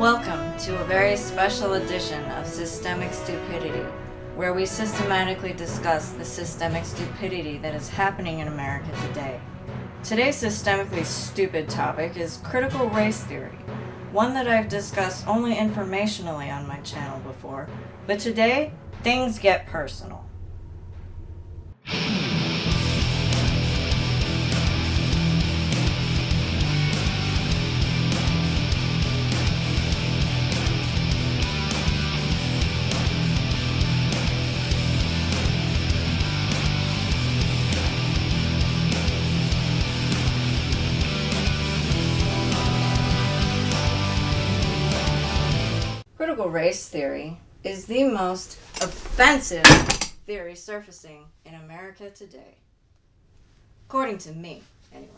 Welcome to a very special edition of Systemic Stupidity, where we systematically discuss the systemic stupidity that is happening in America today. Today's systemically stupid topic is critical race theory, one that I've discussed only informationally on my channel before, but today, things get personal. Critical race theory is the most offensive theory surfacing in America today. According to me, anyway.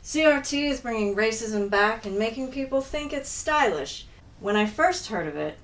CRT is bringing racism back and making people think it's stylish. When I first heard of it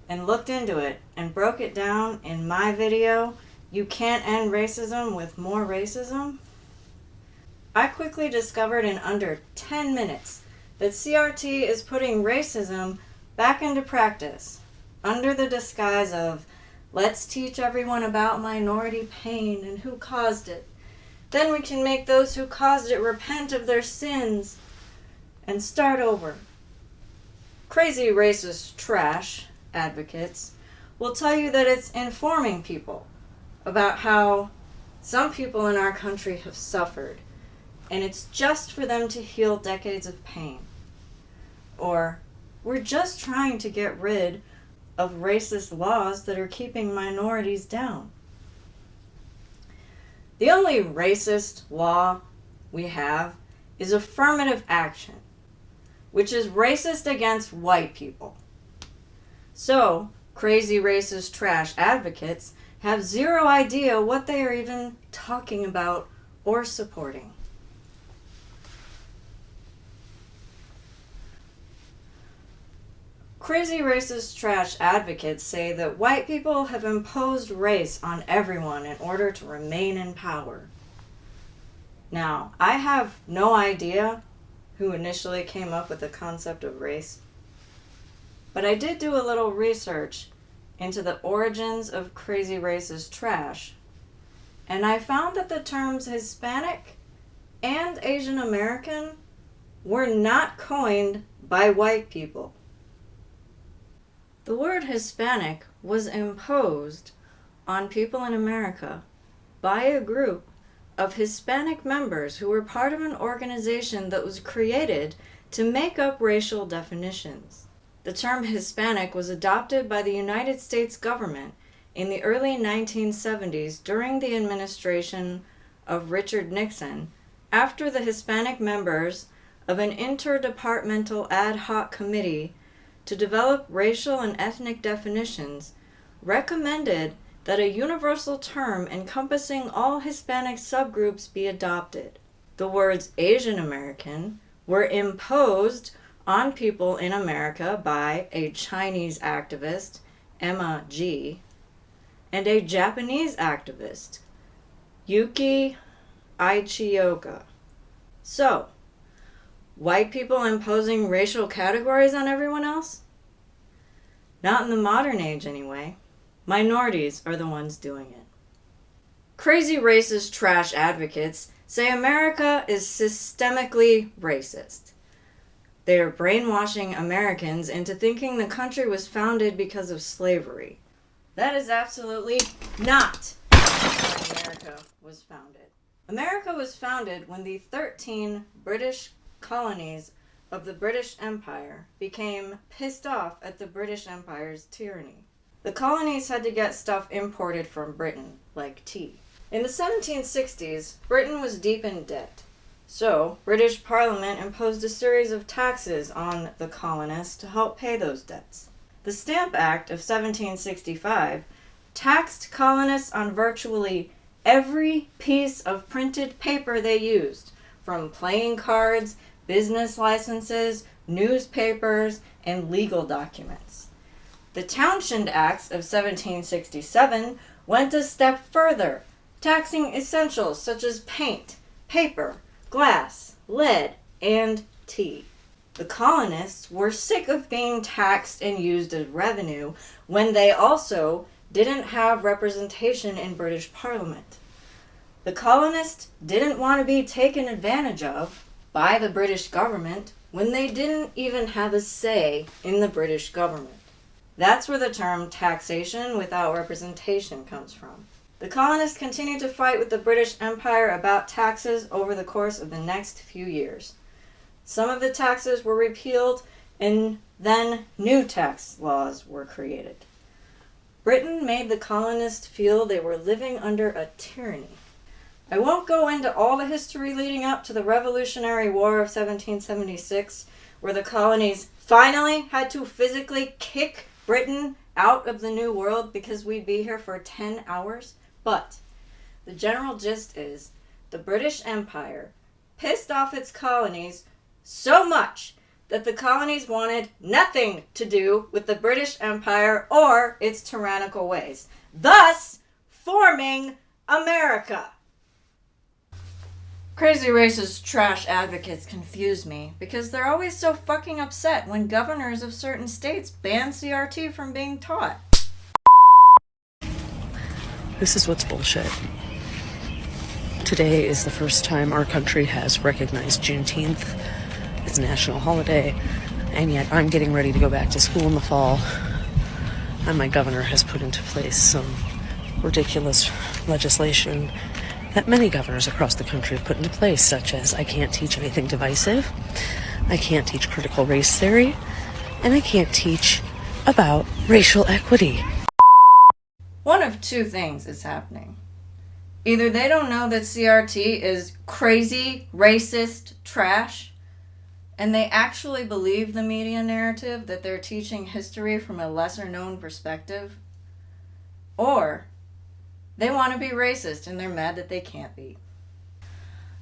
and looked into it and broke it down in my video, You Can't End Racism with More Racism, I quickly discovered in under 10 minutes that CRT is putting racism back into practice, under the disguise of, let's teach everyone about minority pain and who caused it. Then we can make those who caused it repent of their sins and start over. Crazy racist trash advocates will tell you that it's informing people about how some people in our country have suffered, and it's just for them to heal decades of pain. Or, we're just trying to get rid of racist laws that are keeping minorities down. The only racist law we have is affirmative action, which is racist against white people. So, crazy racist trash advocates have zero idea what they are even talking about or supporting. Crazy racist trash advocates say that white people have imposed race on everyone in order to remain in power. Now, I have no idea who initially came up with the concept of race, but I did do a little research into the origins of crazy racist trash, and I found that the terms Hispanic and Asian American were not coined by white people. The word Hispanic was imposed on people in America by a group of Hispanic members who were part of an organization that was created to make up racial definitions. The term Hispanic was adopted by the United States government in the early 1970s during the administration of Richard Nixon, after the Hispanic members of an interdepartmental ad hoc committee to develop racial and ethnic definitions recommended that a universal term encompassing all Hispanic subgroups be adopted. The words Asian American were imposed on people in America by a Chinese activist, Emma G., and a Japanese activist, Yuki Ichioka. So, white people imposing racial categories on everyone else? Not in the modern age, anyway. Minorities are the ones doing it. Crazy racist trash advocates say America is systemically racist. They are brainwashing Americans into thinking the country was founded because of slavery. That is absolutely not how America was founded. America was founded when the 13 British colonies of the British Empire became pissed off at the British Empire's tyranny. The colonies had to get stuff imported from Britain, like tea. In the 1760s, Britain was deep in debt. So, British Parliament imposed a series of taxes on the colonists to help pay those debts. The Stamp Act of 1765 taxed colonists on virtually every piece of printed paper they used, from playing cards, business licenses, newspapers, and legal documents. The Townshend Acts of 1767 went a step further, taxing essentials such as paint, paper, glass, lead, and tea. The colonists were sick of being taxed and used as revenue when they also didn't have representation in British Parliament. The colonists didn't want to be taken advantage of by the British government when they didn't even have a say in the British government. That's where the term taxation without representation comes from. The colonists continued to fight with the British Empire about taxes over the course of the next few years. Some of the taxes were repealed, and then new tax laws were created. Britain made the colonists feel they were living under a tyranny. I won't go into all the history leading up to the Revolutionary War of 1776, where the colonies finally had to physically kick Britain out of the New World because we'd be here for 10 hours. But the general gist is the British Empire pissed off its colonies so much that the colonies wanted nothing to do with the British Empire or its tyrannical ways, thus forming America. Crazy racist trash advocates confuse me because they're always so fucking upset when governors of certain states ban CRT from being taught. This is what's bullshit. Today is the first time our country has recognized Juneteenth. It's a national holiday, and yet I'm getting ready to go back to school in the fall, and my governor has put into place some ridiculous legislation that many governors across the country have put into place, such as I can't teach anything divisive, I can't teach critical race theory, and I can't teach about racial equity. One of two things is happening. Either they don't know that CRT is crazy, racist trash, and they actually believe the media narrative that they're teaching history from a lesser-known perspective, or they want to be racist and they're mad that they can't be.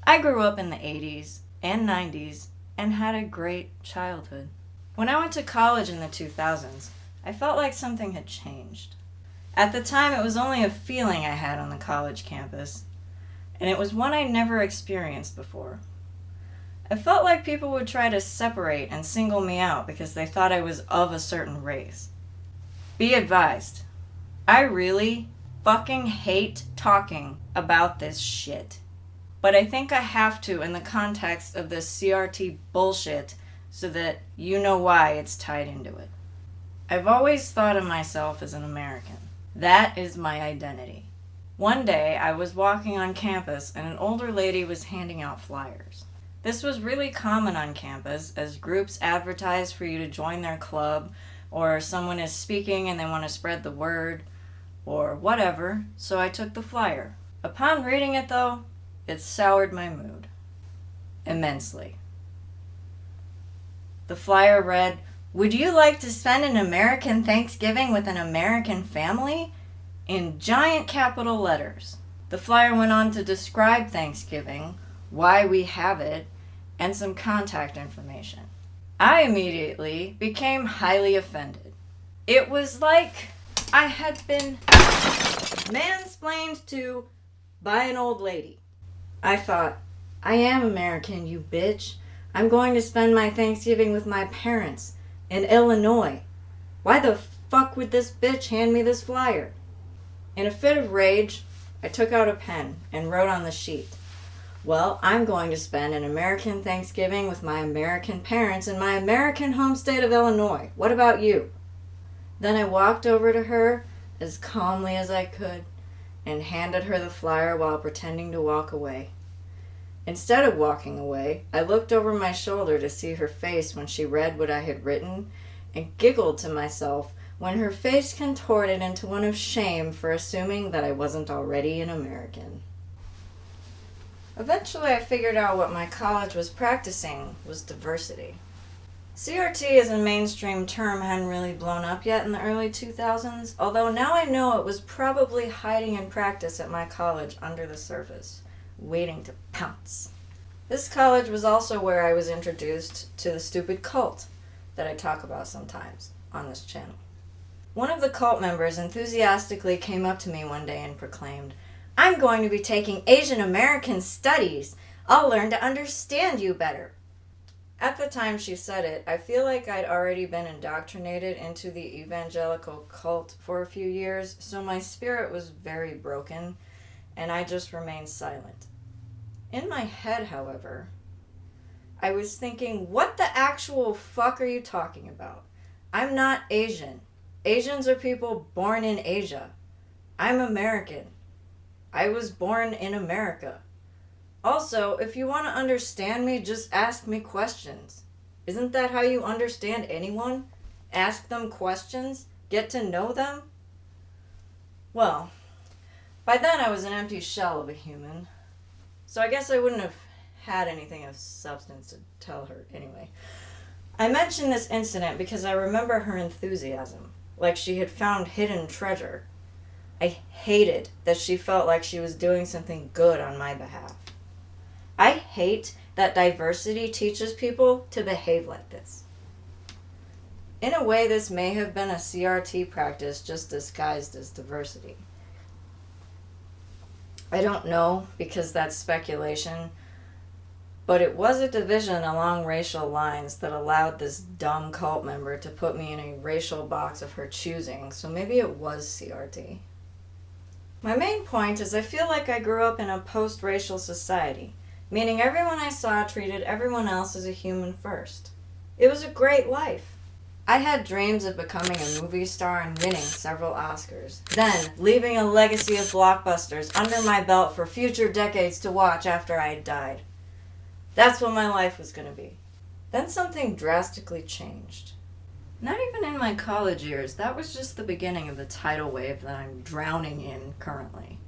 I grew up in the 80s and 90s and had a great childhood. When I went to college in the 2000s, I felt like something had changed. At the time, it was only a feeling I had on the college campus, and it was one I'd never experienced before. I felt like people would try to separate and single me out because they thought I was of a certain race. Be advised, I really fucking hate talking about this shit. But I think I have to in the context of this CRT bullshit so that you know why it's tied into it. I've always thought of myself as an American. That is my identity. One day I was walking on campus and an older lady was handing out flyers. This was really common on campus as groups advertise for you to join their club, or someone is speaking and they want to spread the word, or whatever, so I took the flyer. Upon reading it though, it soured my mood immensely. The flyer read, "Would you like to spend an American Thanksgiving with an American family?" in giant capital letters. The flyer went on to describe Thanksgiving, why we have it, and some contact information. I immediately became highly offended. It was like I had been mansplained to by an old lady. I thought, I am American, you bitch. I'm going to spend my Thanksgiving with my parents in Illinois. Why the fuck would this bitch hand me this flyer? In a fit of rage, I took out a pen and wrote on the sheet, well, I'm going to spend an American Thanksgiving with my American parents in my American home state of Illinois. What about you? Then I walked over to her as calmly as I could and handed her the flyer while pretending to walk away. Instead of walking away, I looked over my shoulder to see her face when she read what I had written and giggled to myself when her face contorted into one of shame for assuming that I wasn't already an American. Eventually, I figured out what my college was practicing was diversity. CRT as a mainstream term hadn't really blown up yet in the early 2000s, although now I know it was probably hiding in practice at my college under the surface, waiting to pounce. This college was also where I was introduced to the stupid cult that I talk about sometimes on this channel. One of the cult members enthusiastically came up to me one day and proclaimed, "I'm going to be taking Asian American Studies. I'll learn to understand you better." At the time she said it, I feel like I'd already been indoctrinated into the evangelical cult for a few years, so my spirit was very broken, and I just remained silent. In my head, however, I was thinking, what the actual fuck are you talking about? I'm not Asian. Asians are people born in Asia. I'm American. I was born in America. Also, if you want to understand me, just ask me questions. Isn't that how you understand anyone? Ask them questions? Get to know them? Well, by then I was an empty shell of a human. So I guess I wouldn't have had anything of substance to tell her anyway. I mention this incident because I remember her enthusiasm, like she had found hidden treasure. I hated that she felt like she was doing something good on my behalf. I hate that diversity teaches people to behave like this. In a way, this may have been a CRT practice just disguised as diversity. I don't know, because that's speculation, but it was a division along racial lines that allowed this dumb cult member to put me in a racial box of her choosing, so maybe it was CRT. My main point is I feel like I grew up in a post-racial society, meaning everyone I saw treated everyone else as a human first. It was a great life. I had dreams of becoming a movie star and winning several Oscars, then leaving a legacy of blockbusters under my belt for future decades to watch after I had died. That's what my life was going to be. Then something drastically changed. Not even in my college years, that was just the beginning of the tidal wave that I'm drowning in currently.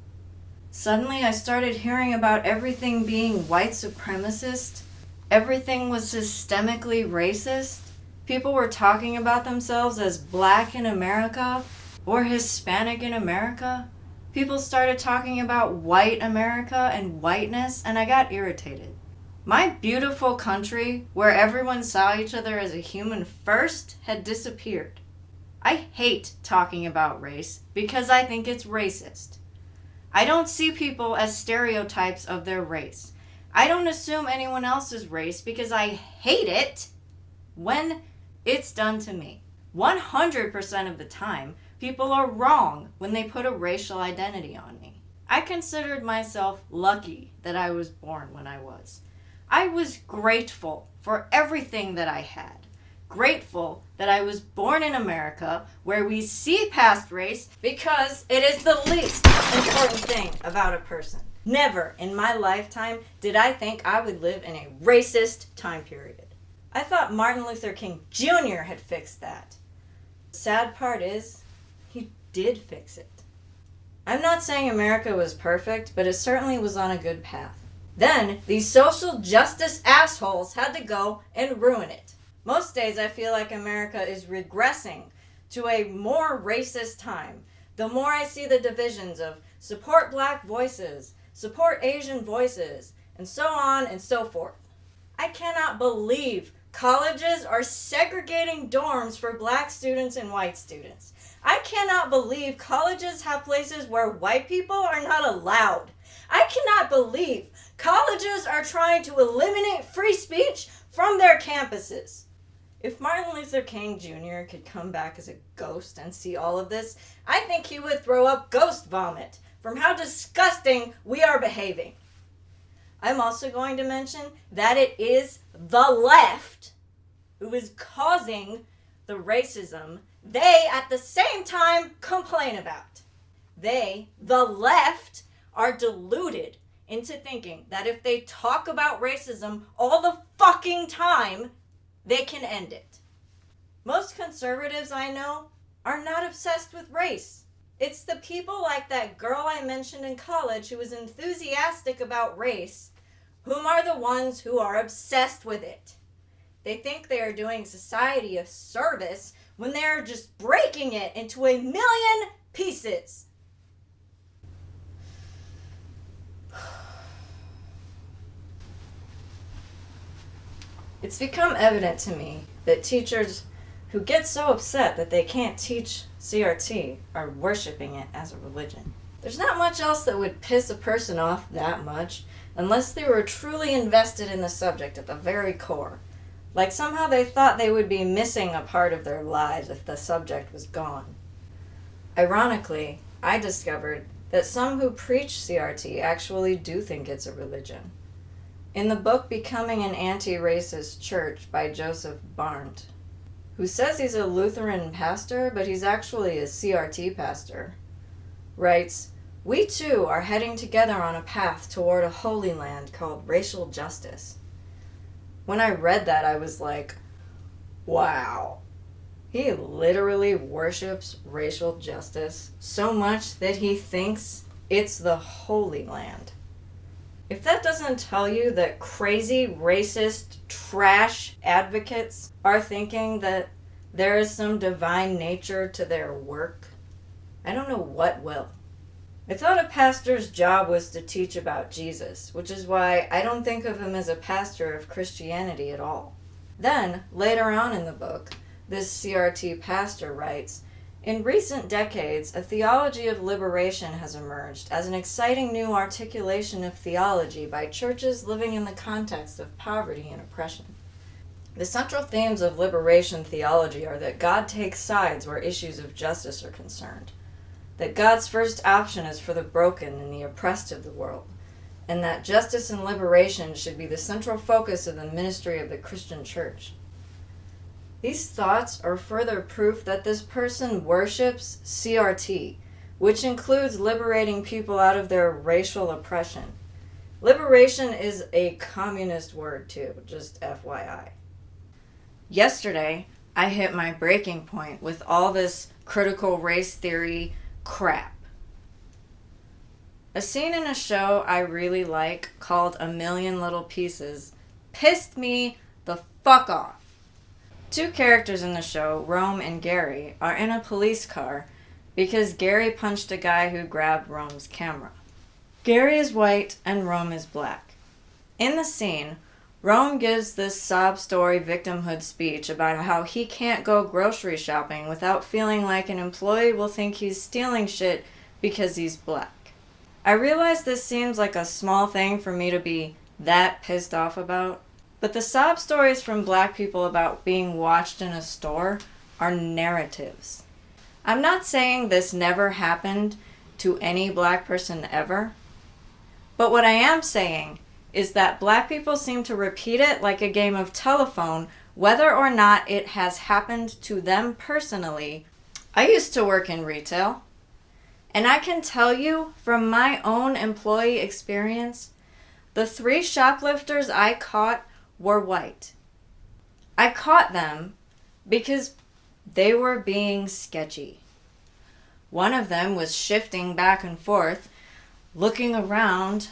Suddenly I started hearing about everything being white supremacist. Everything was systemically racist. People were talking about themselves as black in America or Hispanic in America. People started talking about white America and whiteness, and I got irritated. My beautiful country, where everyone saw each other as a human first, had disappeared. I hate talking about race because I think it's racist. I don't see people as stereotypes of their race. I don't assume anyone else's race because I hate it when it's done to me. 100% of the time, people are wrong when they put a racial identity on me. I considered myself lucky that I was born when I was. I was grateful for everything that I had. Grateful that I was born in America, where we see past race because it is the least important thing about a person. Never in my lifetime did I think I would live in a racist time period. I thought Martin Luther King Jr. had fixed that. The sad part is, he did fix it. I'm not saying America was perfect, but it certainly was on a good path. Then, these social justice assholes had to go and ruin it. Most days I feel like America is regressing to a more racist time. The more I see the divisions of support black voices, support Asian voices, and so on and so forth. I cannot believe colleges are segregating dorms for black students and white students. I cannot believe colleges have places where white people are not allowed. I cannot believe colleges are trying to eliminate free speech from their campuses. If Martin Luther King Jr. could come back as a ghost and see all of this, I think he would throw up ghost vomit from how disgusting we are behaving. I'm also going to mention that it is the left who is causing the racism they at the same time complain about. They, the left, are deluded into thinking that if they talk about racism all the fucking time, they can end it. Most conservatives I know are not obsessed with race. It's the people like that girl I mentioned in college who was enthusiastic about race, whom are the ones who are obsessed with it. They think they are doing society a service when they are just breaking it into a million pieces. It's become evident to me that teachers who get so upset that they can't teach CRT are worshiping it as a religion. There's not much else that would piss a person off that much unless they were truly invested in the subject at the very core. Like somehow they thought they would be missing a part of their lives if the subject was gone. Ironically, I discovered that some who preach CRT actually do think it's a religion. In the book Becoming an Anti-Racist Church by Joseph Barndt, who says he's a Lutheran pastor, but he's actually a CRT pastor, writes, "We too are heading together on a path toward a holy land called racial justice." When I read that, I was like, wow. He literally worships racial justice so much that he thinks it's the Holy Land. If that doesn't tell you that crazy, racist, trash advocates are thinking that there is some divine nature to their work, I don't know what will. I thought a pastor's job was to teach about Jesus, which is why I don't think of him as a pastor of Christianity at all. Then, later on in the book, this CRT pastor writes, "In recent decades, a theology of liberation has emerged as an exciting new articulation of theology by churches living in the context of poverty and oppression. The central themes of liberation theology are that God takes sides where issues of justice are concerned, that God's first option is for the broken and the oppressed of the world, and that justice and liberation should be the central focus of the ministry of the Christian church." These thoughts are further proof that this person worships CRT, which includes liberating people out of their racial oppression. Liberation is a communist word too, just FYI. Yesterday, I hit my breaking point with all this critical race theory crap. A scene in a show I really like called A Million Little Pieces pissed me the fuck off. Two characters in the show, Rome and Gary, are in a police car because Gary punched a guy who grabbed Rome's camera. Gary is white and Rome is black. In the scene, Rome gives this sob story victimhood speech about how he can't go grocery shopping without feeling like an employee will think he's stealing shit because he's black. I realize this seems like a small thing for me to be that pissed off about, but the sob stories from black people about being watched in a store are narratives. I'm not saying this never happened to any black person ever, but what I am saying is that black people seem to repeat it like a game of telephone, whether or not it has happened to them personally. I used to work in retail, and I can tell you from my own employee experience, the 3 shoplifters I caught were white. I caught them because they were being sketchy. One of them was shifting back and forth, looking around,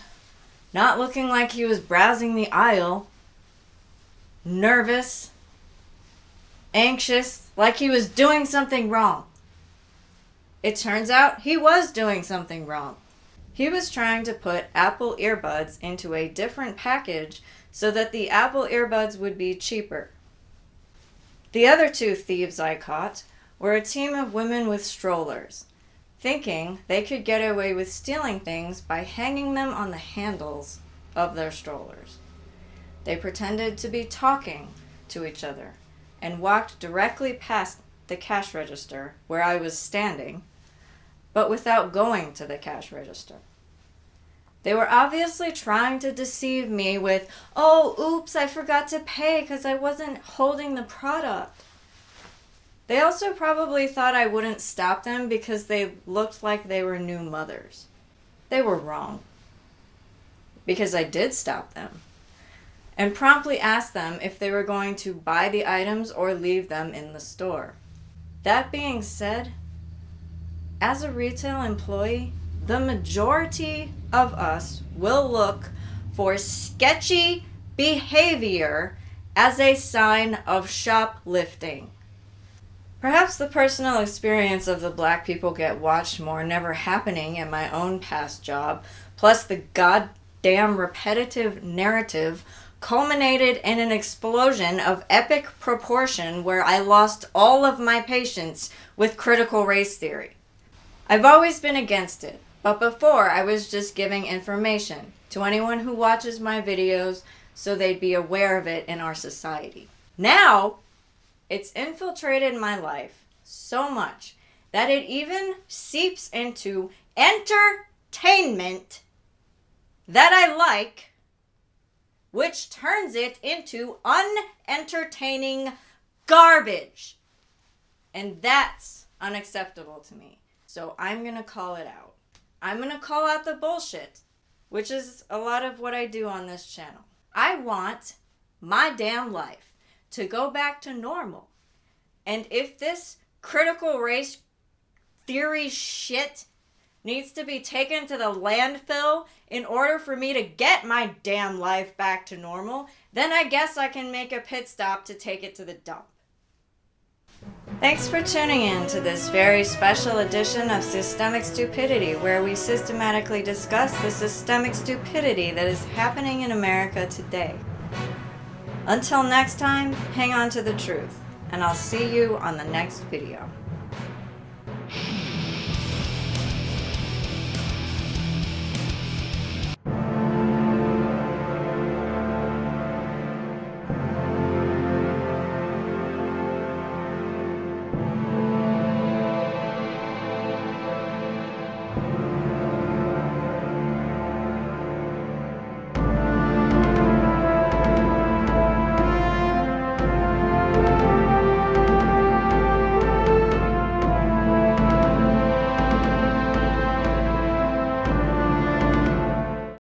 not looking like he was browsing the aisle, nervous, anxious, like he was doing something wrong. It turns out he was doing something wrong. He was trying to put Apple earbuds into a different package so that the Apple earbuds would be cheaper. The other 2 thieves I caught were a team of women with strollers, thinking they could get away with stealing things by hanging them on the handles of their strollers. They pretended to be talking to each other and walked directly past the cash register where I was standing, but without going to the cash register. They were obviously trying to deceive me with, "Oh, oops, I forgot to pay because I wasn't holding the product." They also probably thought I wouldn't stop them because they looked like they were new mothers. They were wrong, because I did stop them and promptly asked them if they were going to buy the items or leave them in the store. That being said, as a retail employee, the majority of us will look for sketchy behavior as a sign of shoplifting. Perhaps the personal experience of the black people get watched more never happening in my own past job, plus the goddamn repetitive narrative culminated in an explosion of epic proportion where I lost all of my patience with critical race theory. I've always been against it, but before I was just giving information to anyone who watches my videos so they'd be aware of it in our society. Now, it's infiltrated my life so much that it even seeps into entertainment that I like, which turns it into unentertaining garbage. And that's unacceptable to me. So I'm going to call it out. I'm going to call out the bullshit, which is a lot of what I do on this channel. I want my damn life to go back to normal. And if this critical race theory shit needs to be taken to the landfill in order for me to get my damn life back to normal, then I guess I can make a pit stop to take it to the dump. Thanks for tuning in to this very special edition of Systemic Stupidity, where we systematically discuss the systemic stupidity that is happening in America today. Until next time, hang on to the truth, and I'll see you on the next video.